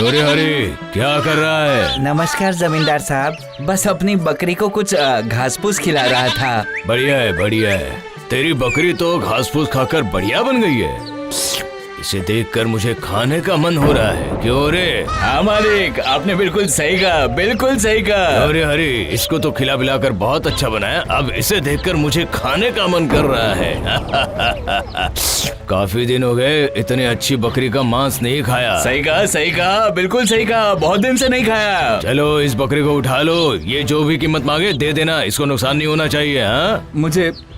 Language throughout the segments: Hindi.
क्यों रे हरी, क्या कर रहा है? नमस्कार जमींदार साहब, बस अपनी बकरी को कुछ घास फूस खिला रहा था। बढ़िया है, बढ़िया है। तेरी बकरी तो घास फूस खाकर बढ़िया बन गई है। इसे देखकर मुझे खाने का मन हो रहा है। क्यों रे? हाँ मालिक, आपने बिल्कुल सही कहा, बिल्कुल सही कहा। अरे हरी, इसको तो खिला पिला कर बहुत अच्छा बनाया। अब इसे देखकर मुझे खाने का मन कर रहा है। काफी दिन हो गए इतनी अच्छी बकरी का मांस नहीं खाया। सही कहा, बिल्कुल सही कहा, बहुत दिन से नहीं खाया। चलो इस बकरी को उठा लो, ये जो भी कीमत मांगे दे देना, इसको नुकसान नहीं होना चाहिए। हाँ,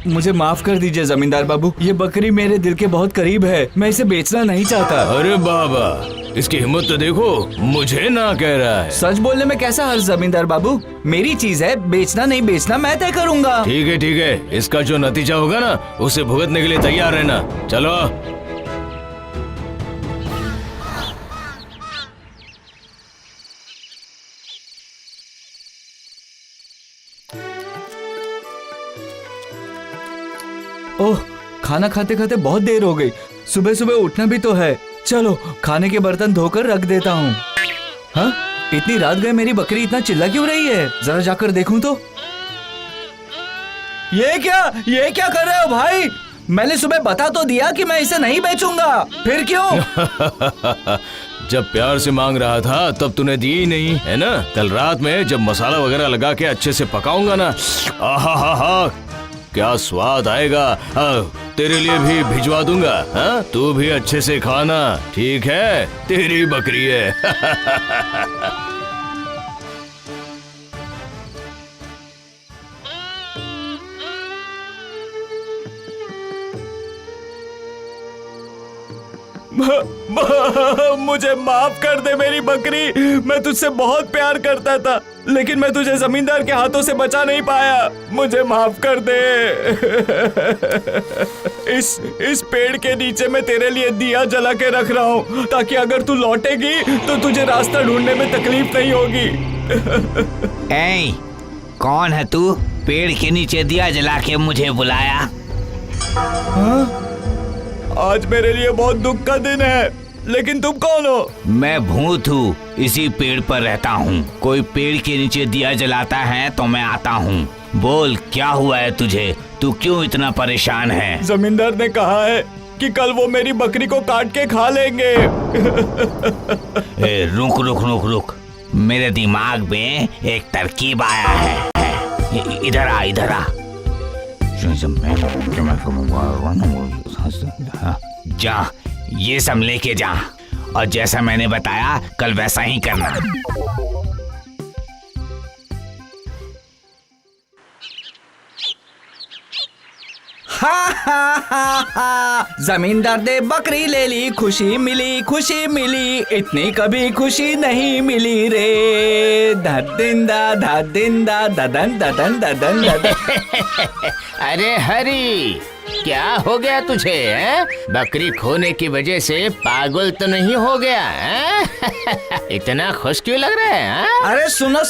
मुझे माफ कर दीजिए जमींदार बाबू, ये बकरी मेरे दिल के बहुत करीब है, मैं इसे बेचना नहीं चाहता। अरे बाबा, इसकी हिम्मत तो देखो, मुझे ना कह रहा है। सच बोलने में कैसा हर्ज जमींदार बाबू, मेरी चीज है, बेचना नहीं बेचना मैं तय करूंगा। ठीक है, इसका जो नतीजा होगा ना उसे भुगतने के लिए तैयार रहना। चलो। ओह, खाना खाते खाते बहुत देर हो गई, सुबह सुबह उठना भी तो है। चलो खाने के बर्तन धोकर रख देता हूँ। हाँ, इतनी रात गए मेरी बकरी इतना चिल्ला क्यों रही है? जरा जाकर देखूं तो। ये क्या कर रहे हो भाई? मैंने सुबह बता तो दिया कि मैं इसे नहीं बेचूंगा, फिर क्यों? जब प्यार से मांग रहा था तब तूने दी ही नहीं, है ना? कल रात में जब मसाला वगैरह लगा के अच्छे से पकाऊंगा ना, आहा, क्या स्वाद आएगा। तेरे लिए भी भिजवा दूंगा। हाँ, तू भी अच्छे से खाना, ठीक है? तेरी बकरी है। मुझे माफ कर दे मेरी बकरी, मैं तुझसे बहुत प्यार करता था, लेकिन मैं तुझे जमींदार के हाथों से बचा नहीं पाया। मुझे माफ कर दे। इस पेड़ के नीचे मैं तेरे लिए दिया जला के रख रहा हूँ, ताकि अगर तू लौटेगी तो तुझे रास्ता ढूंढने में तकलीफ नहीं होगी। ऐ, कौन है तू? पेड़ के नीचे दिया जला के मुझे बुलाया? हाँ? आज मेरे लिए बहुत दुख का दिन है, लेकिन तुम कौन हो? मैं भूत हूँ, इसी पेड़ पर रहता हूँ। कोई पेड़ के नीचे दिया जलाता है तो मैं आता हूँ। बोल, क्या हुआ है तुझे? तू क्यों इतना परेशान है? जमींदार ने कहा है कि कल वो मेरी बकरी को काट के खा लेंगे। रुक, मेरे दिमाग में एक तरकीब आया है। इधर आ। जा, ये सब लेके जा, और जैसा मैंने बताया कल वैसा ही करना। जमींदार ने बकरी ले ली, खुशी मिली, इतनी कभी खुशी नहीं मिली रे। धदिंदा धदिंदा ददन ददन ददन ददन। अरे हरी, क्या हो गया तुझे? है? बकरी खोने की वजह से पागल तो नहीं हो गया? है? इतना खुश क्यों लग रहा है? है? अरे सुनो,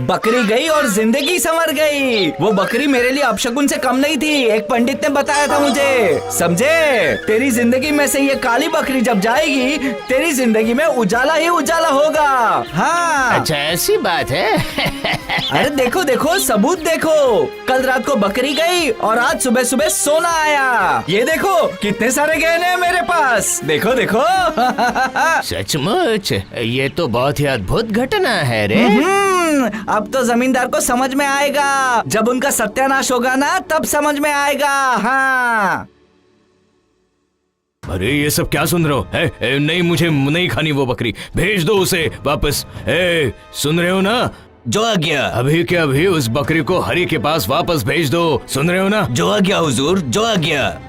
बकरी गई और जिंदगी संवर गई। वो बकरी मेरे लिए अपशकुन से कम नहीं थी, एक पंडित ने बताया था मुझे, समझे? तेरी जिंदगी में से ये काली बकरी जब जाएगी, तेरी जिंदगी में उजाला ही उजाला होगा। हाँ। अच्छा, ऐसी बात है? अरे देखो, सबूत देखो। कल रात को बकरी गई और आज सुबह सोना आया। ये देखो कितने सारे गहने हैं मेरे पास, देखो। सचमुच, ये तो बहुत ही अद्भुत घटना है रे। अब तो जमींदार को समझ में आएगा, जब उनका सत्यानाश होगा ना तब समझ में आएगा। हाँ। अरे ये सब क्या सुन रहे हो? नहीं, मुझे नहीं खानी वो बकरी, भेज दो उसे वापस। सुन रहे हो ना? जो आज्ञा। अभी के अभी उस बकरी को हरी के पास वापस भेज दो, सुन रहे हो ना? जो आज्ञा हुजूर, जो आज्ञा।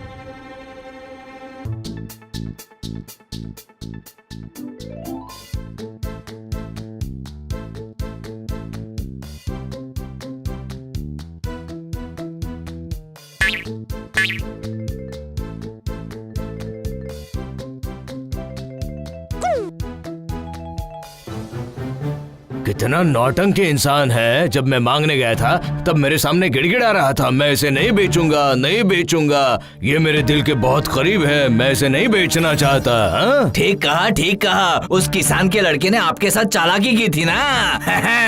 कितना नौटंकी इंसान है। जब मैं मांगने गया था तब मेरे सामने गिड़गिड़ा रहा था, मैं इसे नहीं बेचूंगा, नहीं बेचूंगा, ये मेरे दिल के बहुत करीब है, मैं इसे नहीं बेचना चाहता। हाँ? ठीक कहा, ठीक कहा। उस किसान के लड़के ने आपके साथ चालाकी की थी ना।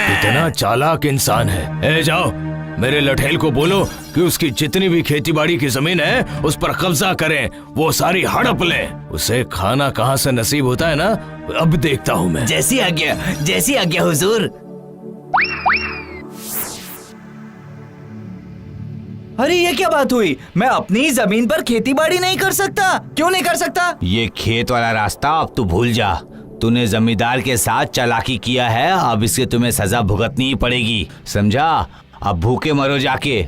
इतना चालाक इंसान है। ए जाओ, मेरे लठेल को बोलो कि उसकी जितनी भी खेती बाड़ी की जमीन है उस पर कब्जा करें, वो सारी हड़प ले। उसे खाना कहाँ से नसीब होता है ना, अब देखता हूँ मैं। जैसी आज्ञा हुजूर। अरे ये क्या बात हुई? मैं अपनी जमीन पर खेती बाड़ी नहीं कर सकता? क्यों नहीं कर सकता? ये खेत वाला रास्ता अब तू भूल जा। तूने जमींदार के साथ चालाकी किया है, अब इससे तुम्हें सजा भुगतनी ही पड़ेगी, समझा? अब भूखे मरो जाके।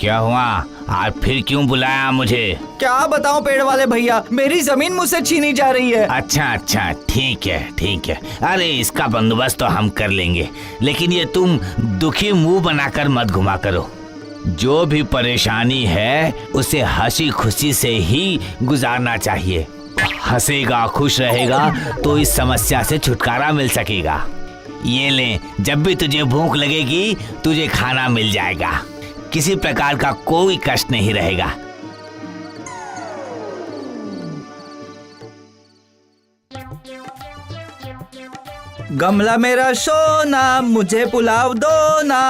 क्या हुआ? आज फिर क्यों बुलाया मुझे? क्या बताऊं पेड़ वाले भैया, मेरी जमीन मुझसे छीनी जा रही है। अच्छा, ठीक है, ठीक है। अरे इसका बंदोबस्त तो हम कर लेंगे, लेकिन ये तुम दुखी मुंह बनाकर मत घुमा करो। जो भी परेशानी है उसे हंसी खुशी से ही गुजारना चाहिए। हंसेगा, खुश रहेगा तो इस समस्या से छुटकारा मिल सकेगा। ये ले, जब भी तुझे भूख लगेगी तुझे खाना मिल जाएगा, किसी प्रकार का कोई कष्ट नहीं रहेगा। गमला मेरा सोना, मुझे पुलाव दो ना।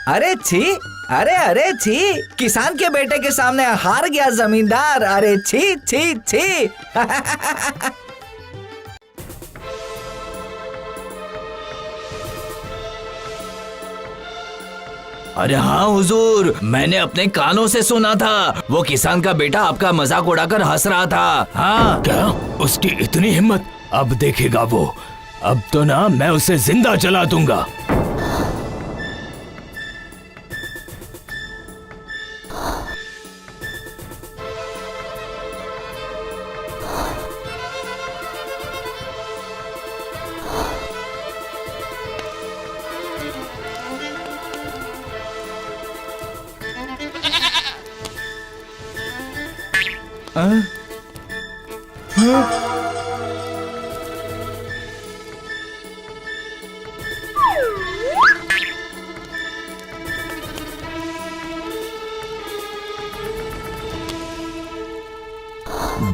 अरे छी, अरे छी, किसान के बेटे के सामने हार गया जमींदार। अरे छी छी छी। अरे हाँ हुजूर, मैंने अपने कानों से सुना था। वो किसान का बेटा आपका मजाक उड़ाकर हंस रहा था। हाँ। क्या? उसकी इतनी हिम्मत? अब देखेगा वो। अब तो ना मैं उसे जिंदा जला दूंगा।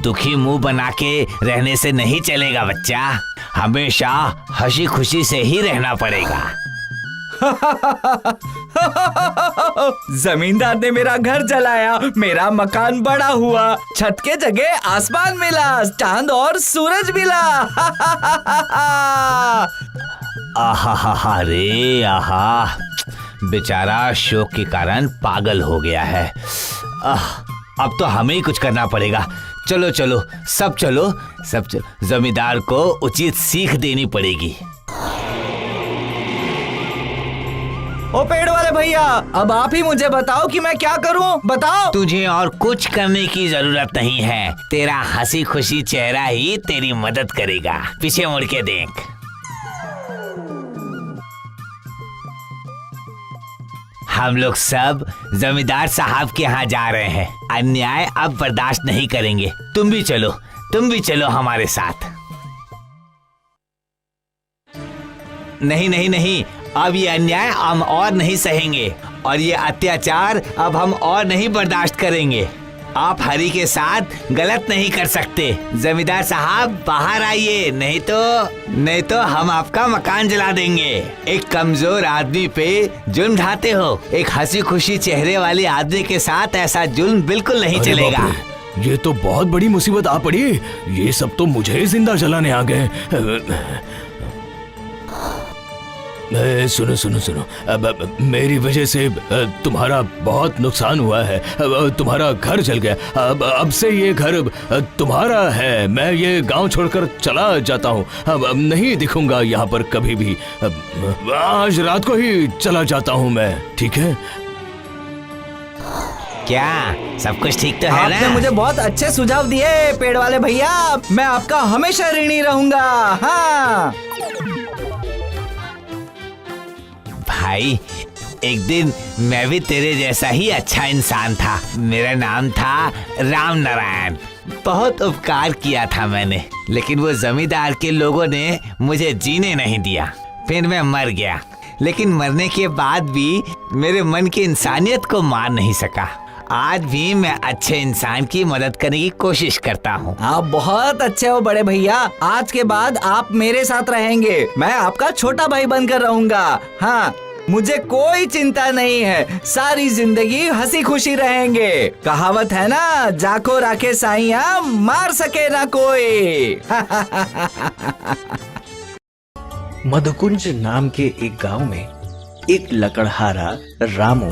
दुखी मुंह बना के रहने से नहीं चलेगा बच्चा, हमेशा हंसी खुशी से ही रहना पड़ेगा। जमींदार ने मेरा घर जलाया, मेरा मकान बड़ा हुआ, छत के जगह आसमान मिला, चांद और सूरज मिला। आहा रे आहा, बेचारा शोक के कारण पागल हो गया है। अब तो हमें ही कुछ करना पड़ेगा। चलो चलो, सब चलो। जमींदार को उचित सीख देनी पड़ेगी। ओ पेड़ वाले भैया, अब आप ही मुझे बताओ कि मैं क्या करूं, बताओ। तुझे और कुछ करने की जरूरत नहीं है, तेरा हंसी खुशी चेहरा ही तेरी मदद करेगा। पीछे मुड़ के देख। हम लोग सब जमींदार साहब के यहाँ जा रहे हैं, अन्याय अब बर्दाश्त नहीं करेंगे। तुम भी चलो हमारे साथ। नहीं, अब ये अन्याय हम और नहीं सहेंगे और ये अत्याचार अब हम और नहीं बर्दाश्त करेंगे। आप हरी के साथ गलत नहीं कर सकते। जमींदार साहब बाहर आइए, नहीं तो हम आपका मकान जला देंगे। एक कमजोर आदमी पे जुल्म ढाते हो, एक हंसी खुशी चेहरे वाले आदमी के साथ ऐसा जुल्म बिल्कुल नहीं चलेगा। ये तो बहुत बड़ी मुसीबत आ पड़ी। ये सब तो मुझे ही जिंदा जलाने आ गए। सुनो, अब मेरी वजह से तुम्हारा बहुत नुकसान हुआ है। तुम्हारा घर जल गया, अब से ये घर तुम्हारा है। मैं ये गांव छोड़कर चला जाता हूँ, अब नहीं दिखूंगा यहाँ पर कभी भी। आज रात को ही चला जाता हूँ मैं, ठीक है? क्या सब कुछ ठीक तो है आपने ना? मुझे बहुत अच्छे सुझाव दिए पेड़ वाले भैया, मैं आपका हमेशा ऋणी रहूंगा। हाँ भाई, एक दिन मैं भी तेरे जैसा ही अच्छा इंसान था। मेरा नाम था राम नारायण। बहुत उपकार किया था मैंने, लेकिन वो जमींदार के लोगों ने मुझे जीने नहीं दिया। फिर मैं मर गया, लेकिन मरने के बाद भी मेरे मन की इंसानियत को मार नहीं सका। आज भी मैं अच्छे इंसान की मदद करने की कोशिश करता हूँ। आप बहुत अच्छे हो बड़े भैया, आज के बाद आप मेरे साथ रहेंगे, मैं आपका छोटा भाई बनकर रहूंगा। हाँ, मुझे कोई चिंता नहीं है, सारी जिंदगी हंसी खुशी रहेंगे। कहावत है ना, जाको राखे साइया मार सके ना कोई। मधुकुंज नाम के एक गांव में एक लकड़हारा रामू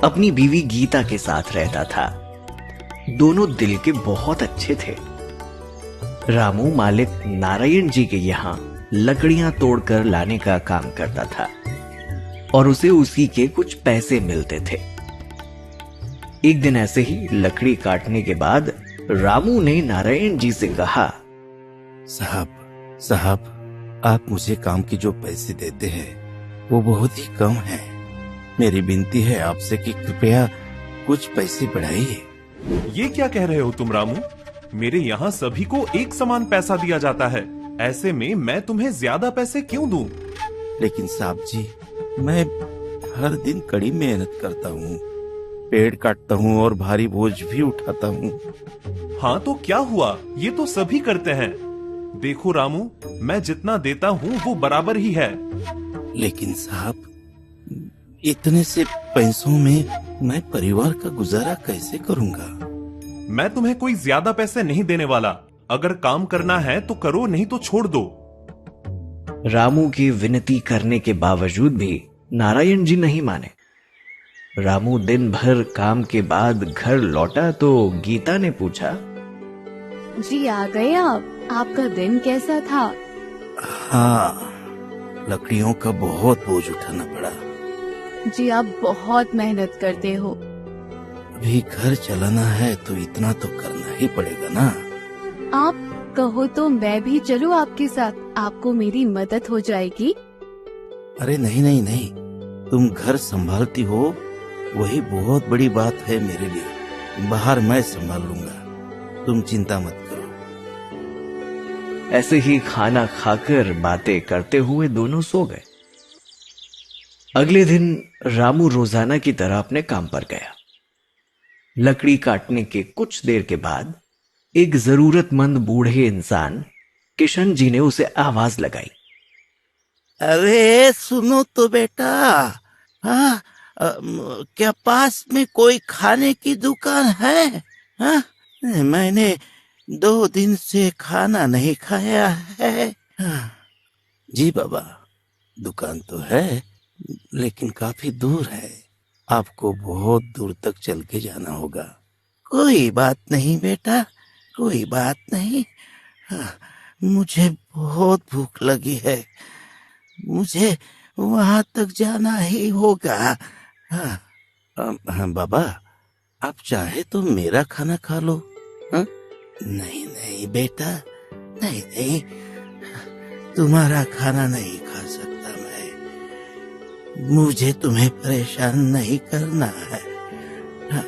अपनी बीवी गीता के साथ रहता था। दोनों दिल के बहुत अच्छे थे। रामू मालिक नारायण जी के यहाँ लकड़ियां तोड़कर लाने का काम करता था और उसे उसी के कुछ पैसे मिलते थे। एक दिन ऐसे ही लकड़ी काटने के बाद रामू ने नारायण जी से कहा, साहब, आप मुझे काम के जो पैसे देते हैं वो बहुत ही कम है। मेरी विनती है आपसे कि कृपया कुछ पैसे बढ़ाइए। ये क्या कह रहे हो तुम रामू? मेरे यहाँ सभी को एक समान पैसा दिया जाता है, ऐसे में मैं तुम्हें ज्यादा पैसे क्यों दूं? लेकिन साहब जी, मैं हर दिन कड़ी मेहनत करता हूँ, पेड़ काटता हूँ और भारी बोझ भी उठाता हूँ। हाँ तो क्या हुआ, ये तो सभी करते हैं। देखो रामू, मैं जितना देता हूँ वो बराबर ही है। लेकिन साहब, इतने से पैसों में मैं परिवार का गुजारा कैसे करूँगा? मैं तुम्हें कोई ज्यादा पैसे नहीं देने वाला। अगर काम करना है तो करो, नहीं तो छोड़ दो। रामू की विनती करने के बावजूद भी नारायण जी नहीं माने। रामू दिन भर काम के बाद घर लौटा तो गीता ने पूछा, जी आ गए आप? आपका दिन कैसा था? हाँ, लकड़ियों का बहुत बोझ उठाना पड़ा। जी आप बहुत मेहनत करते हो। अभी घर चलाना है तो इतना तो करना ही पड़ेगा ना। आप कहो तो मैं भी चलूं आपके साथ, आपको मेरी मदद हो जाएगी। अरे नहीं, तुम घर संभालती हो वही बहुत बड़ी बात है मेरे लिए। बाहर मैं संभाल लूंगा, तुम चिंता मत करो। ऐसे ही खाना खाकर बातें करते हुए दोनों सो गए। अगले दिन रामू रोजाना की तरह अपने काम पर गया। लकड़ी काटने के कुछ देर के बाद एक जरूरतमंद बूढ़े इंसान किशन जी ने उसे आवाज लगाई, अरे सुनो तो बेटा, हाँ, क्या पास में कोई खाने की दुकान है? हाँ, मैंने 2 दिन से खाना नहीं खाया है। हाँ, जी बाबा, दुकान तो है लेकिन काफी दूर है, आपको बहुत दूर तक चल के जाना होगा। कोई बात नहीं बेटा, कोई बात नहीं। हाँ, मुझे बहुत भूख लगी है, मुझे वहां तक जाना ही होगा। हाँ बाबा, आप चाहे तो मेरा खाना खा लो। हाँ? नहीं बेटा, नहीं, तुम्हारा खाना नहीं खा सकता मैं। मुझे तुम्हें परेशान नहीं करना है। हाँ,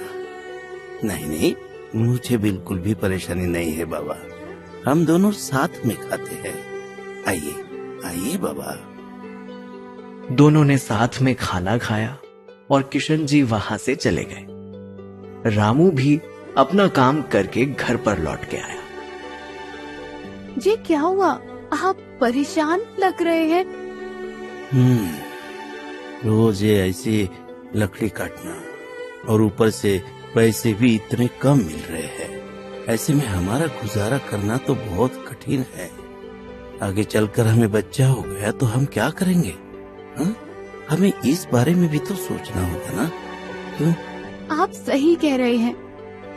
नहीं, मुझे बिल्कुल भी परेशानी नहीं है बाबा, हम दोनों साथ में खाते हैं। आइए बाबा। दोनों ने साथ में खाना खाया और किशन जी वहां से चले गए। रामू भी अपना काम करके घर पर लौट के आया। जी क्या हुआ, आप परेशान लग रहे हैं? रोज ये ऐसी लकड़ी काटना और ऊपर से पैसे भी इतने कम मिल रहे हैं, ऐसे में हमारा गुजारा करना तो बहुत कठिन है। आगे चलकर हमें बच्चा हो गया तो हम क्या करेंगे? हा? हमें इस बारे में भी तो सोचना होगा ना, क्यों? आप सही कह रहे हैं।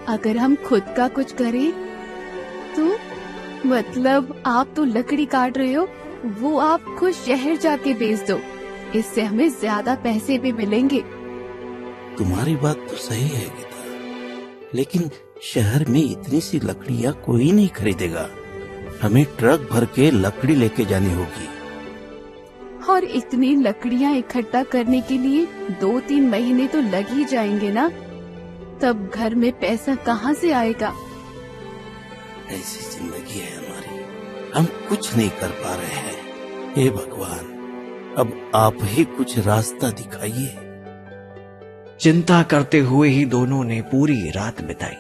अगर हम खुद का कुछ करें तो मतलब आप तो लकड़ी काट रहे हो, वो आप खुद शहर जाके बेच दो, इससे हमें ज्यादा पैसे भी मिलेंगे। तुम्हारी बात तो सही है गीता, लेकिन शहर में इतनी सी लकड़ियाँ कोई नहीं खरीदेगा। हमें ट्रक भर के लकड़ी लेके जानी होगी। और इतनी लकड़ियाँ इकट्ठा करने के लिए 2-3 महीने तो लग ही जाएंगे ना। तब घर में पैसा कहाँ से आएगा? ऐसी जिंदगी है हमारी, हम कुछ नहीं कर पा रहे हैं। हे भगवान, अब आप ही कुछ रास्ता दिखाइए। चिंता करते हुए ही दोनों ने पूरी रात बिताई।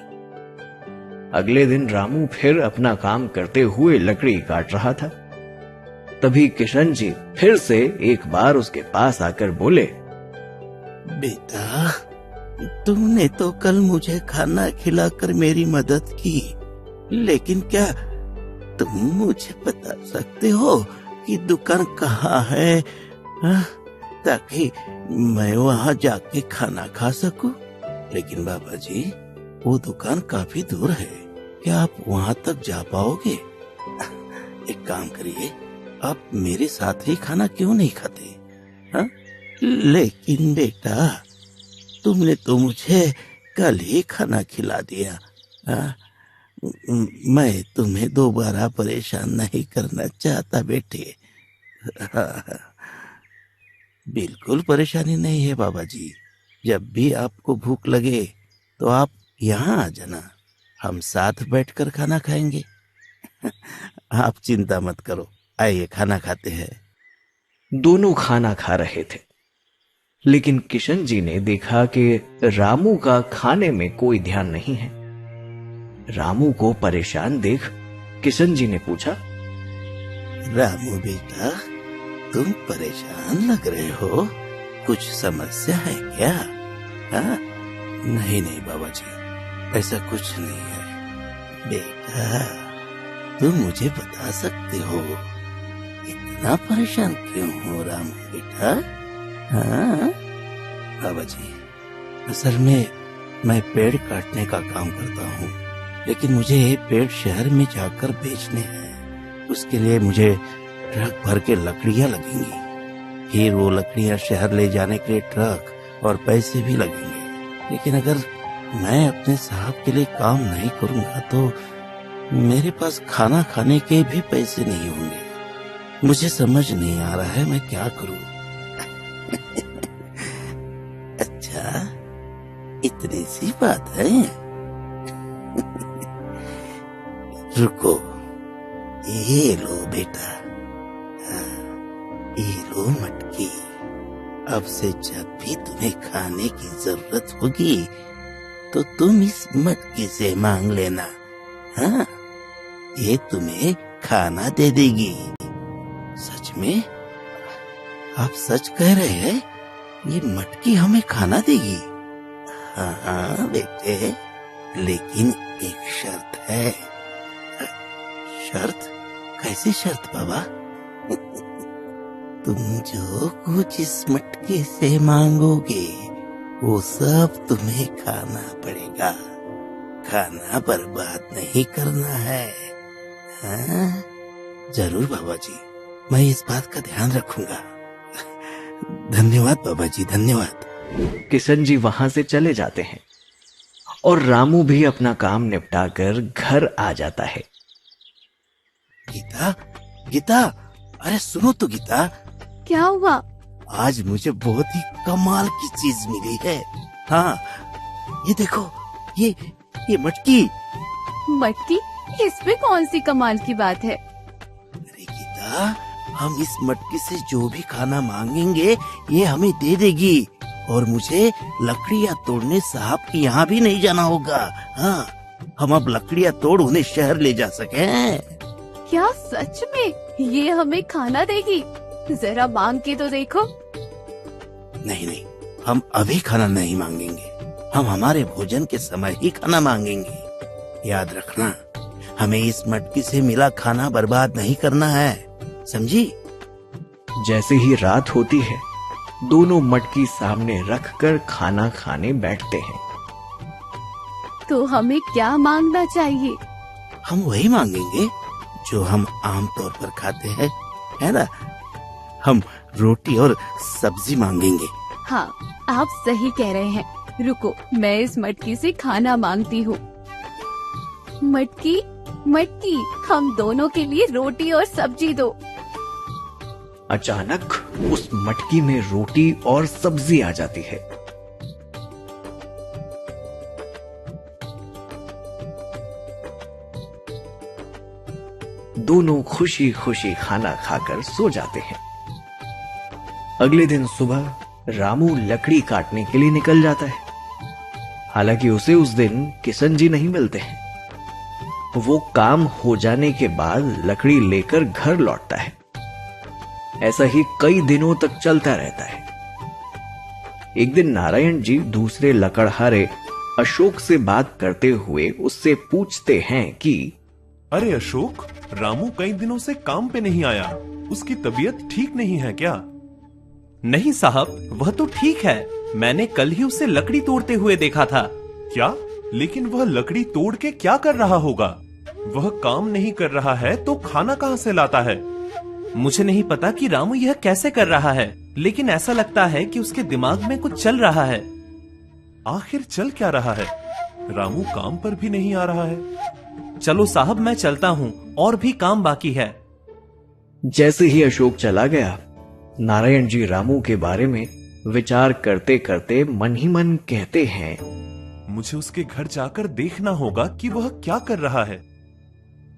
अगले दिन रामू फिर अपना काम करते हुए लकड़ी काट रहा था। तभी किशन जी फिर से एक बार उसके पास आकर बोले, बेटा, तुमने तो कल मुझे खाना खिलाकर मेरी मदद की, लेकिन क्या तुम मुझे बता सकते हो कि दुकान कहाँ है, ताकि मैं वहाँ जाके खाना खा सकूं? लेकिन बाबा जी, वो दुकान काफी दूर है, क्या आप वहाँ तक जा पाओगे? एक काम करिए, आप मेरे साथ ही खाना क्यों नहीं खाते? हाँ? लेकिन बेटा, तुमने तो मुझे कल ही खाना खिला दिया। हाँ? मैं तुम्हें दोबारा परेशान नहीं करना चाहता बेटे। बिल्कुल परेशानी नहीं है बाबा जी। जब भी आपको भूख लगे तो आप यहाँ आ जाना, हम साथ बैठकर खाना खाएंगे। आप चिंता मत करो, आइए खाना खाते हैं। दोनों खाना खा रहे थे, लेकिन किशन जी ने देखा कि रामू का खाने में कोई ध्यान नहीं है। रामू को परेशान देख किशन जी ने पूछा, रामू बेटा, तुम परेशान लग रहे हो, कुछ समस्या है क्या? हाँ? नहीं नहीं बाबा जी, ऐसा कुछ नहीं है। बेटा, तुम मुझे बता सकते हो इतना परेशान क्यों हो रामू बेटा? हाँ? बाबा जी, असल में मैं पेड़ काटने का काम करता हूँ, लेकिन मुझे ये पेड़ शहर में जाकर बेचने हैं। उसके लिए मुझे ट्रक भर के लकड़ियाँ लगेंगी, फिर वो लकड़ियाँ शहर ले जाने के लिए ट्रक और पैसे भी लगेंगे। लेकिन अगर मैं अपने साहब के लिए काम नहीं करूँगा तो मेरे पास खाना खाने के भी पैसे नहीं होंगे। मुझे समझ नहीं आ रहा है मैं क्या करूँ। अच्छा, इतनी सी बात है। रुको, ये लो बेटा, ये लो मटकी। अब से जब भी तुम्हें खाने की जरूरत होगी तो तुम इस मटकी से मांग लेना। हाँ, ये तुम्हें खाना दे देगी। सच में? आप सच कह रहे हैं? ये मटकी हमें खाना देगी? हाँ बेटे, लेकिन एक शर्त है। शर्त? कैसी शर्त बाबा? तुम जो कुछ इस मटके से मांगोगे वो सब तुम्हें खाना पड़ेगा। खाना बर्बाद नहीं करना है। हाँ? जरूर बाबा जी, मैं इस बात का ध्यान रखूंगा। धन्यवाद बाबा जी, धन्यवाद। किशन जी वहां से चले जाते हैं और रामू भी अपना काम निपटाकर घर आ जाता है। गीता, गीता, अरे सुनो तो गीता, क्या हुआ? आज मुझे बहुत ही कमाल की चीज मिली है। हाँ, ये देखो, ये मटकी। मटकी? इसमें कौन सी कमाल की बात है? अरे गीता, हम इस मटकी से जो भी खाना मांगेंगे ये हमें दे देगी और मुझे लकड़ियाँ तोड़ने साहब के यहाँ भी नहीं जाना होगा। हाँ, हम अब लकड़ियाँ तोड़ उन्हें शहर ले जा सके। क्या सच में ये हमें खाना देगी? जरा मांग के तो देखो। नहीं नहीं, हम अभी खाना नहीं मांगेंगे, हम हमारे भोजन के समय ही खाना मांगेंगे। याद रखना, हमें इस मटकी से मिला खाना बर्बाद नहीं करना है, समझी? जैसे ही रात होती है, दोनों मटकी सामने रखकर खाना खाने बैठते हैं। तो हमें क्या मांगना चाहिए? हम वही मांगेंगे जो हम आम तौर पर खाते हैं, है ना? हम रोटी और सब्जी मांगेंगे। हाँ, आप सही कह रहे हैं। रुको, मैं इस मटकी से खाना मांगती हूँ। मटकी मटकी, हम दोनों के लिए रोटी और सब्जी दो। अचानक उस मटकी में रोटी और सब्जी आ जाती है। दोनों खुशी खुशी खाना खाकर सो जाते हैं। अगले दिन सुबह रामू लकड़ी काटने के लिए निकल जाता है। हालांकि उसे उस दिन किशन जी नहीं मिलते हैं। वो काम हो जाने के बाद लकड़ी लेकर घर लौटता है। ऐसा ही कई दिनों तक चलता रहता है। एक दिन नारायण जी दूसरे लकड़हारे अशोक से बात करते हुए उससे पूछते हैं कि अरे अशोक, रामू कई दिनों से काम पे नहीं आया। उसकी तबीयत ठीक नहीं है क्या? नहीं साहब, वह तो ठीक है। मैंने कल ही उसे लकड़ी तोड़ते हुए देखा था। क्या? लेकिन वह लकड़ी तोड़ के क्या कर रहा होगा? वह काम नहीं कर रहा है तो खाना कहाँ से लाता है? मुझे नहीं पता कि रामू यह कैसे कर रहा है, लेकिन ऐसा लगता है कि उसके दिमाग में कुछ चल रहा है। आखिर चल क्या रहा है? रामू काम पर भी नहीं आ रहा है। चलो साहब, मैं चलता हूँ, और भी काम बाकी है। जैसे ही अशोक चला गया, नारायण जी रामू के बारे में विचार करते करते मन ही मन कहते हैं, मुझे उसके घर जाकर देखना होगा कि वह क्या कर रहा है।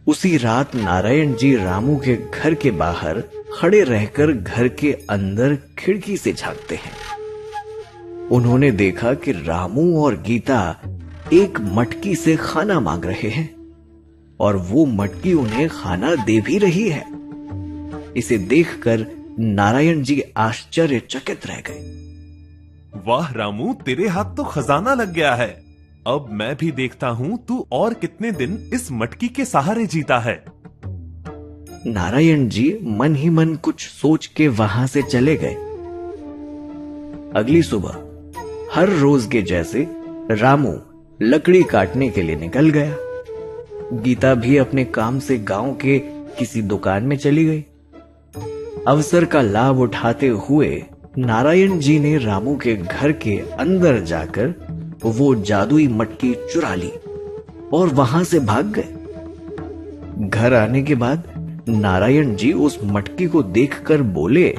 उसी रात नारायण जी रामू के घर के बाहर खड़े रहकर घर के अंदर खिड़की से झांकते हैं। उन्होंने देखा कि रामू और गीता एक मटकी से खाना मांग रहे हैं और वो मटकी उन्हें खाना दे भी रही है। इसे देखकर नारायण जी आश्चर्यचकित रह गए। वाह रामू, तेरे हाथ तो खजाना लग गया है। अब मैं भी देखता हूँ तू और कितने दिन इस मटकी के सहारे जीता है। नारायण जी मन ही मन कुछ सोच के वहां से चले गए। अगली सुबह हर रोज के जैसे रामू लकड़ी काटने के लिए निकल गया। गीता भी अपने काम से गांव के किसी दुकान में चली गई। अवसर का लाभ उठाते हुए नारायण जी ने रामू के घर के अंदर जाकर वो जादुई मटकी चुरा ली और वहां से भाग गए। घर आने के बाद नारायण जी उस मटकी को देखकर बोले,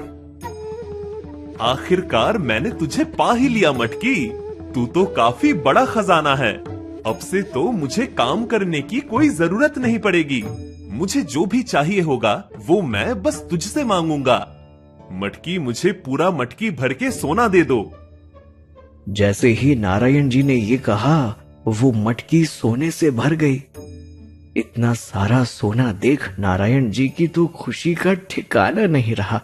आखिरकार मैंने तुझे पा ही लिया मटकी। तू तो काफी बड़ा खजाना है। अब से तो मुझे काम करने की कोई जरूरत नहीं पड़ेगी। मुझे जो भी चाहिए होगा वो मैं बस तुझसे मांगूंगा। मटकी मुझे पूरा मटकी भर के सोना दे दो। जैसे ही नारायण जी ने ये कहा, वो मटकी सोने से भर गई। इतना सारा सोना देख नारायण जी की तो खुशी का ठिकाना नहीं रहा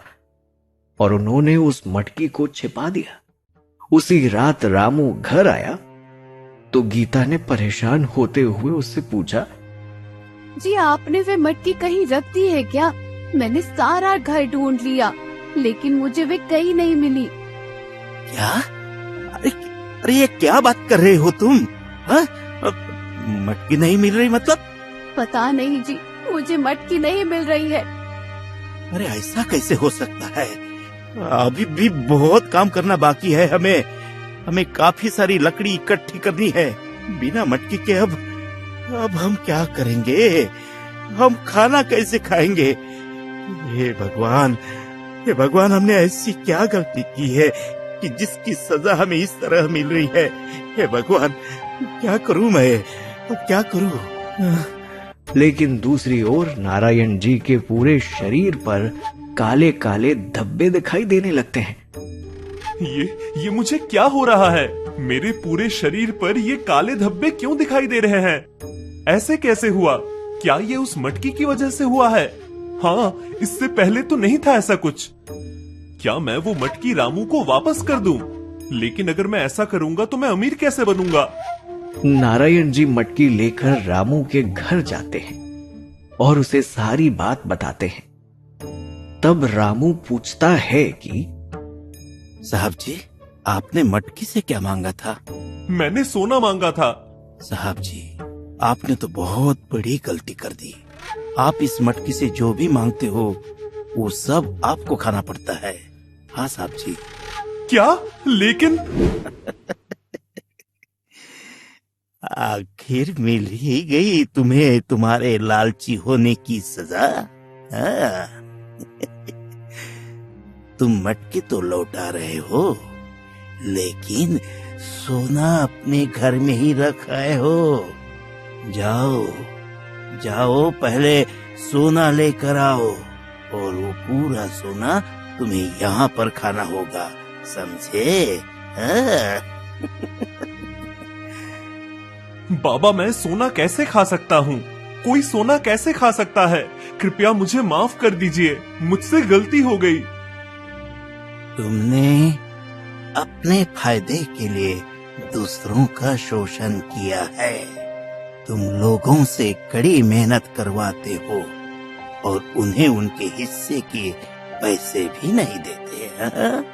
और उन्होंने उस मटकी को छिपा दिया। उसी रात रामू घर आया तो गीता ने परेशान होते हुए उससे पूछा, जी आपने वे मटकी कहीं रख दी है क्या? मैंने सारा घर ढूंढ लिया, लेकिन मुझे वे कहीं नहीं मिली। क्या? अरे ये क्या बात कर रहे हो तुम? हाँ? मटकी नहीं मिल रही मतलब? पता नहीं जी, मुझे मटकी नहीं मिल रही है। अरे ऐसा कैसे हो सकता है? अभी भी बहुत काम करना बाकी है। हमें काफी सारी लकड़ी इकट्ठी करनी है। बिना मटकी के अब हम क्या करेंगे? हम खाना कैसे खाएंगे? हे भगवान, हमने ऐसी क्या गलती की है कि जिसकी सजा हमें इस तरह मिल रही है? हे भगवान, क्या करूं मैं? अब क्या करूं? लेकिन दूसरी ओर नारायण जी के पूरे शरीर पर काले काले धब्बे दिखाई देने लगते हैं। ये मुझे क्या हो रहा है? मेरे पूरे शरीर पर ये काले धब्बे क्यों दिखाई दे रहे हैं? ऐसे कैसे हुआ? क्या ये उस मटकी की वजह से हुआ है? हाँ, इससे पहले तो नहीं था ऐसा कुछ। क्या मैं वो मटकी रामू को वापस कर दूं? लेकिन अगर मैं ऐसा करूंगा तो मैं अमीर कैसे बनूंगा? नारायण जी मटकी लेकर रामू के घर जाते हैं और उसे सारी बात बताते हैं। तब रामू पूछता है कि साहब जी, आपने मटकी से क्या मांगा था? मैंने सोना मांगा था। साहब जी, आपने तो बहुत बड़ी गलती कर दी। आप इस मटकी से जो भी मांगते हो वो सब आपको खाना पड़ता है। हाँ साहब जी। क्या? लेकिन आखिर मिल ही गई तुम्हें तुम्हारे लालची होने की सजा। हाँ। तुम मटके तो लौटा रहे हो, लेकिन सोना अपने घर में ही रख आए हो। जाओ जाओ, पहले सोना लेकर आओ, और वो पूरा सोना तुम्हें यहाँ पर खाना होगा, समझे? हाँ। बाबा, मैं सोना कैसे खा सकता हूँ? कोई सोना कैसे खा सकता है? कृपया मुझे माफ कर दीजिए, मुझसे गलती हो गई। तुमने अपने फायदे के लिए दूसरों का शोषण किया है। तुम लोगों से कड़ी मेहनत करवाते हो और उन्हें उनके हिस्से के पैसे भी नहीं देते। हाँ?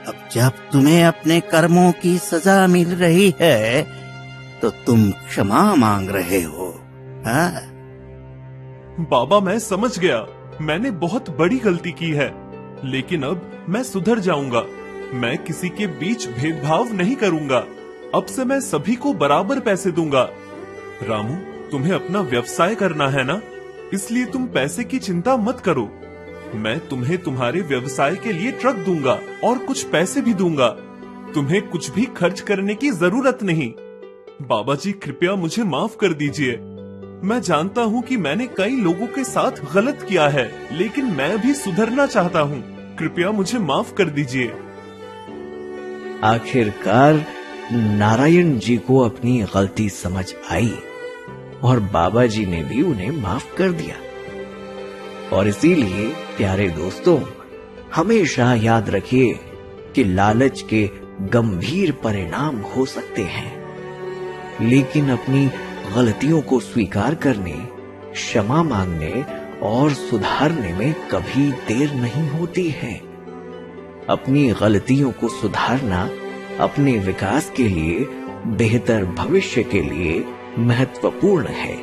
अब जब तुम्हें अपने कर्मों की सजा मिल रही है तो तुम क्षमा मांग रहे हो। हाँ? बाबा, मैं समझ गया, मैंने बहुत बड़ी गलती की है, लेकिन अब मैं सुधर जाऊंगा। मैं किसी के बीच भेदभाव नहीं करूंगा। अब से मैं सभी को बराबर पैसे दूंगा। रामू, तुम्हें अपना व्यवसाय करना है ना, इसलिए तुम पैसे की चिंता मत करो। मैं तुम्हें तुम्हारे व्यवसाय के लिए ट्रक दूंगा और कुछ पैसे भी दूंगा। तुम्हें कुछ भी खर्च करने की जरूरत नहीं। बाबा जी, कृपया मुझे माफ कर दीजिए। मैं जानता हूँ कि मैंने कई लोगों के साथ गलत किया है, लेकिन मैं भी सुधरना चाहता हूँ। कृपया मुझे माफ कर दीजिए। आखिरकार नारायण जी को अपनी गलती समझ आई और बाबा जी ने भी उन्हें माफ कर दिया। और इसीलिए प्यारे दोस्तों, हमेशा याद रखिए कि लालच के गंभीर परिणाम हो सकते हैं, लेकिन अपनी गलतियों को स्वीकार करने, क्षमा मांगने और सुधारने में कभी देर नहीं होती है। अपनी गलतियों को सुधारना अपने विकास के लिए, बेहतर भविष्य के लिए महत्वपूर्ण है।